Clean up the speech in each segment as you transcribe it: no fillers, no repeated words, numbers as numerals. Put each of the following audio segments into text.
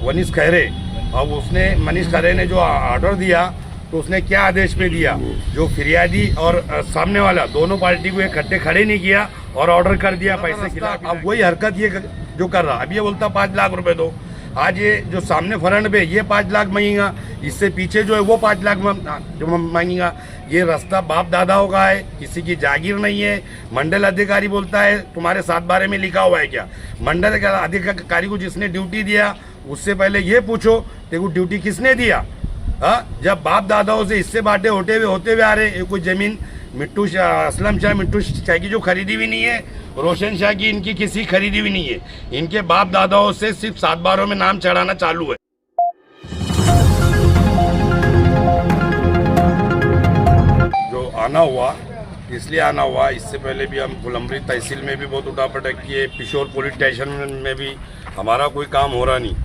वनीश खैरे, अब उसने मनीष खैरे ने जो ऑर्डर दिया तो उसने क्या आदेश में दिया, जो फिरियादी और सामने वाला दोनों पार्टी को इकट्ठे खड़े नहीं किया और ऑर्डर कर दिया पैसे खिलाफ। अब वही हरकत ये जो कर रहा, अब ये बोलता 5 लाख रुपए दो, आज ये जो सामने फ्रंट पे ये 5 लाख मांगेगा, इससे पीछे जो है वो 5 लाख जो मांगेगा। ये रास्ता बाप दादाओं का है, किसी की जागीर नहीं है। मंडल अधिकारी बोलता है तुम्हारे 7 बारे में लिखा हुआ है क्या? मंडल अधिकारी को जिसने ड्यूटी दिया उससे पहले ये पूछो देखो ड्यूटी किसने दिया। जब बाप दादाओं से हिस्से बांटे होते हुए आ रहे, कोई जमीन मिट्टू शाह, असलम शाह मिट्टू शाह की जो खरीदी भी नहीं है, रोशन शाह की इनकी किसी खरीदी भी नहीं है। इनके बाप दादाओं से सिर्फ 7 बारों में नाम चढ़ाना चालू है। जो आना हुआ इसलिए आना हुआ, इससे पहले भी हम फुलंबरी तहसील में भी बहुत उठापटक किए, पिशोर पुलिस स्टेशन में भी हमारा कोई काम हो रहा नहीं।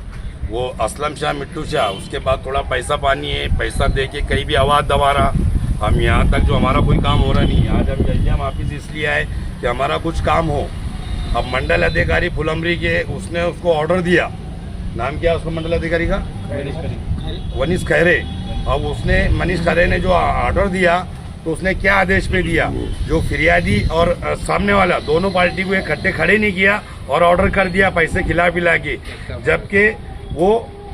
वो असलम शाह मिट्टू शाह, उसके बाद थोड़ा पैसा पानी है, पैसा दे के कहीं भी आवाज़ दबा रहा। हम यहाँ तक जो हमारा कोई काम हो रहा नहीं। आज हम एसडीएम ऑफिस इसलिए आए कि हमारा कुछ काम हो। अब मंडल अधिकारी फुलंबरी के, उसने उसको ऑर्डर दिया, नाम क्या है उसको मंडल अधिकारी का? वनीश खैरे। अब उसने मनीष खैरे ने जो ऑर्डर दिया तो उसने क्या आदेश में दिया, जो फिरियादी और सामने वाला दोनों पार्टी को इकट्ठे खड़े नहीं किया और ऑर्डर कर दिया पैसे खिला पिला के। जबकि वो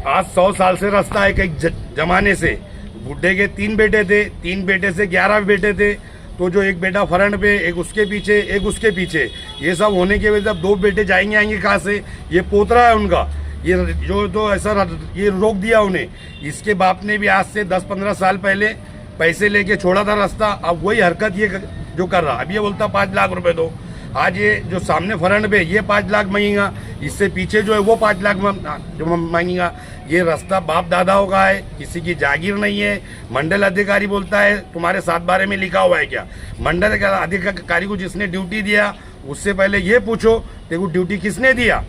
आज 100 साल से रास्ता है, एक जमाने से बुढ़े के 3 बेटे थे, 3 बेटे से 11 बेटे थे, तो जो एक बेटा फ्रंट पे, एक उसके पीछे, एक उसके पीछे, ये सब होने के वजह जब 2 बेटे जाएंगे आएंगे कहाँ से? ये पोतरा है उनका, ये जो तो ऐसा ये रोक दिया उन्हें। इसके बाप ने भी आज से 10-15 साल पहले पैसे लेके छोड़ा था रास्ता। अब वही हरकत ये जो कर रहा, अब ये बोलता 5 लाख रुपए दो, आज ये जो सामने फ्रंट पे ये 5 लाख मांगेगा, इससे पीछे जो है वो 5 लाख जो मांगेगा। ये रास्ता बाप दादाओं का है, किसी की जागीर नहीं है। मंडल अधिकारी बोलता है तुम्हारे 7 बारे में लिखा हुआ है क्या? मंडल अधिकारी को जिसने ड्यूटी दिया उससे पहले ये पूछो देखो ड्यूटी किसने दिया।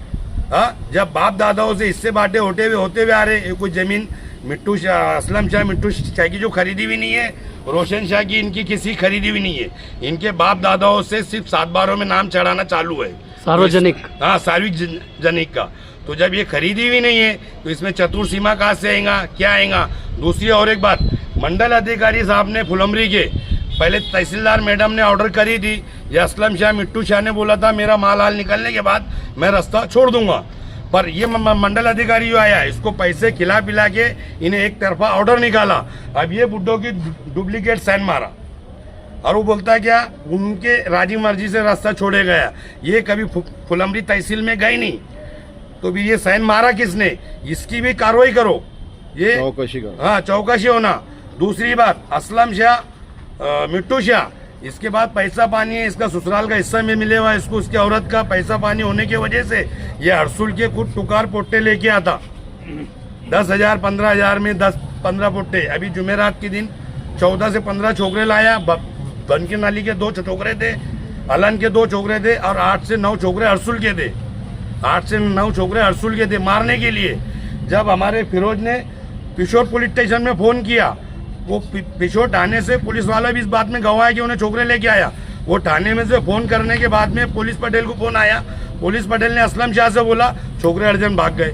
जब बाप दादाओं से हिस्से बांटे होते हुए आ रहे, कोई जमीन मिट्टू शाह, असलम शाह मिट्टू शाह की जो खरीदी भी नहीं है, रोशन शाह की इनकी किसी खरीदी भी नहीं है। इनके बाप दादाओं से सिर्फ 7 बारों में नाम चढ़ाना चालू है, सार्वजनिक। हाँ, सार्वजनिक का। तो जब ये खरीदी भी नहीं है तो इसमें चतुर सीमा कहाँ से आएगा, क्या आएगा? दूसरी और एक बात, मंडल अधिकारी साहब ने फुलंबरी के पहले तहसीलदार मैडम ने ऑर्डर करी थी, ये असलम शाह मिट्टू शाह ने बोला था मेरा माल हाल निकलने के बाद मैं रास्ता छोड़ दूंगा। पर ये मंडल अधिकारी जो आया इसको पैसे खिला पिला के इन्हें एक तरफा ऑर्डर निकाला। अब ये बुड्ढों की डुप्लीकेट साइन मारा और वो बोलता है क्या उनके राजी मर्जी से रास्ता छोड़े गया। ये कभी फुलंबरी तहसील में गई नहीं, तो भी ये साइन मारा किसने, इसकी भी कार्रवाई करो, ये चौकसी करो। हाँ, चौकसी होना। दूसरी बात, असलम शाह मिट्टू शाह, इसके बाद पैसा पानी है, इसका ससुराल का हिस्सा में मिले हुआ इसको, उसकी औरत का पैसा पानी होने की वजह से ये हरसुल के कुछ टुकार पोट्टे लेके आता 10,000 15,000 में 10-15 पोट्टे। अभी जुमेरात के दिन 14 से 15 छोकरे लाया। बन के नाली के 2 छोकरे थे, अलन के 2 छोकरे थे और 8 से 9 छोकरे हरसुल के थे। 8 से 9 छोकरे हरसुल के थे मारने के लिए। जब हमारे फिरोज ने पिशोर पुलिस स्टेशन में फोन किया, वो पिशोर थाने से पुलिस वाला भी इस बात में गवाह है कि उन्हें छोकरे लेके आया। वो थाने में से फोन करने के बाद में पुलिस पटेल को फोन आया, पुलिस पटेल ने असलम शाह से बोला, छोकरे अर्जन भाग गए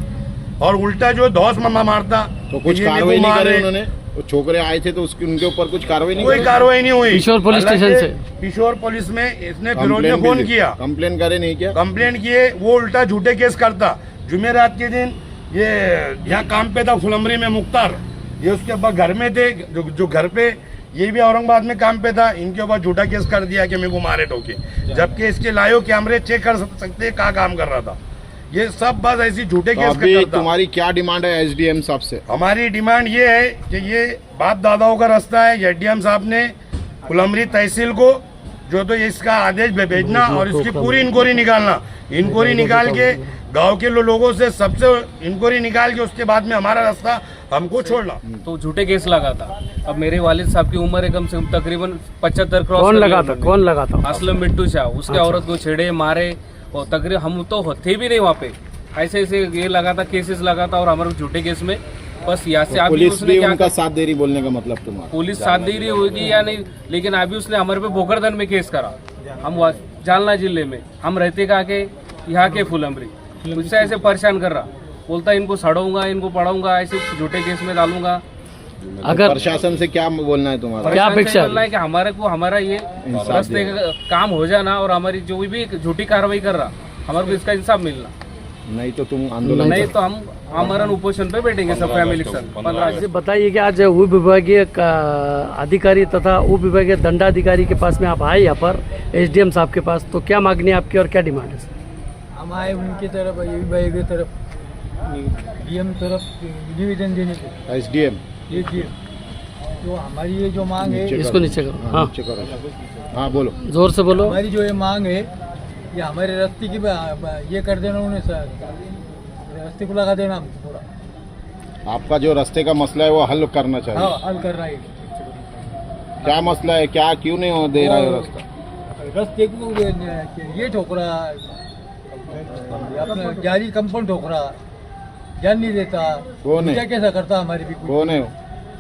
और उल्टा जो धौस मारता। तो कुछ कार्रवाई नहीं करे उन्होंने? वो छोकरे आए थे तो उसके उनके ऊपर कुछ कार्रवाई नहीं? कोई कार्रवाई नहीं हुई। पिशोर पुलिस स्टेशन से, पिशोर पुलिस में इसने फिरोज ने फोन किया, कंप्लेन करे नहीं किया? कंप्लेन किए, वो उल्टा झूठे केस करता। जुमेरात के दिन ये यहाँ काम पे था फुलंबरी में मुख्तार, ये उसके ऊपर घर में थे, जो घर पे, ये भी औरंगाबाद में काम पे था, इनके ऊपर झूठा केस कर दिया कि मेरे को मारे ठोके, जबकि इसके लाइव कैमरे चेक कर सकते हैं कहाँ काम कर रहा था। ये सब बस ऐसी झूठे केस अभी करता। तुम्हारी क्या डिमांड है एसडीएम साहब से? हमारी डिमांड ये है कि ये बाप दादाओं का रास्ता है, एसडीएम साहब ने फुलंबरी तहसील को जो तो इसका आदेश भेजना और इसकी पूरी इंक्वायरी निकालना, इंक्वायरी निकाल के गांव के लोगों से सबसे इंक्वायरी निकाल के उसके बाद में हमारा रास्ता हमको छोड़ना। तो झूठे केस लगा था। अब मेरे वालिद साहब की उम्र है कम से कम तकरीबन 75 क्रॉस। कौन लगा था? असलम मिट्टू शाह, उसके औरत को छेड़े मारे और तकरीबन हम तो थे भी नहीं वहाँ पे। ऐसे ये लगा था, केसेस लगा था और हमारे झूठे केस में बस यहाँ से तो पुलिस भी उनका साथ दे रही, बोलने का मतलब तुम्हारा? पुलिस साथ दे रही होगी या नहीं, लेकिन अभी उसने हमारे पे भोकरदन में केस करा। हम जालना जिले में, हम रहते कहाँ के, यहाँ के फुलंबरी, उससे ऐसे परेशान कर रहा। बोलता है इनको सड़ूंगा, इनको पढ़ाऊंगा, ऐसे झूठे केस में डालूंगा। अगर प्रशासन से क्या बोलना है तुम्हारा? क्या प्रशासन से अपेक्षा है? बोलना है कि हमारे को हमारा ये इंसाफ रास्ते का काम हो जाना और हमारी जो भी झूठी कार्रवाई कर रहा हमारे को इसका इंसाफ मिलना, नहीं तो तुम आंदोलन नहीं तो हम आमरण उपोषण पे बैठेंगे सब फैमिली के साथ 15 मुझे बताइए कि आज उप विभागीय अधिकारी तथा उप विभागीय दंडाधिकारी के पास में आप आए यहाँ पर एसडीएम साहब के पास, तो क्या मांगनी है आपकी और क्या डिमांड है? हम आए उनकी तरफ, ये भाई की तरफ, डीएम तरफ निवेदन देने को। एसडीएम ये जो हमारी ये जो मांग है, इसको नीचे करो। हाँ, नीचे करो। हाँ बोलो। जोर से बोलो। हमारी जो ये मांग है, ये हमारे रास्ते की ये कर देना उन्हें सर, रास्ते को लगा देना हमको पूरा। आपका जो रास्ते का मसला है वो हल करना चाहिए। हाँ, हल कर रहा है। क्या मसला है, क्या क्यों नहीं हो दे रहा है रास्ता? रास्ते को ये ठोक रहा, अपना जारी कंपाउंड ठोक रहा, जान नहीं देता। कौन है? क्या कैसा करता हमारी भी कौन है वो?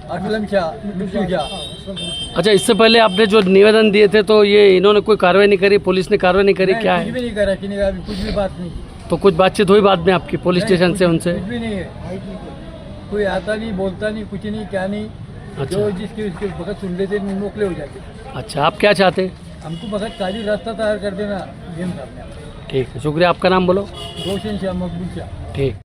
असलम शाह, लुत्फू शाह। अच्छा, इससे पहले आपने जो निवेदन दिए थे तो ये इन्होंने कोई कार्रवाई नहीं करी, पुलिस ने कार्रवाई नहीं करी, नहीं, क्या कुछ है? भी नहीं करा, कि नहीं, अभी कुछ भी बात नहीं, तो कुछ बातचीत हुई बाद में आपकी पुलिस स्टेशन से उनसे? कुछ भी नहीं है। कोई आता नहीं, बोलता नहीं, कुछ नहीं, क्या नहीं। अच्छा। जो जिसके उसके भगत सुन लेते मोकले हो जाते। अच्छा, आप क्या चाहते? हमको भगत खाली रास्ता तैयार कर देना डीएम साहब ने। ठीक है, शुक्रिया। आपका नाम बोलो। रोशन शाह, मकबूल शाह। ठीक।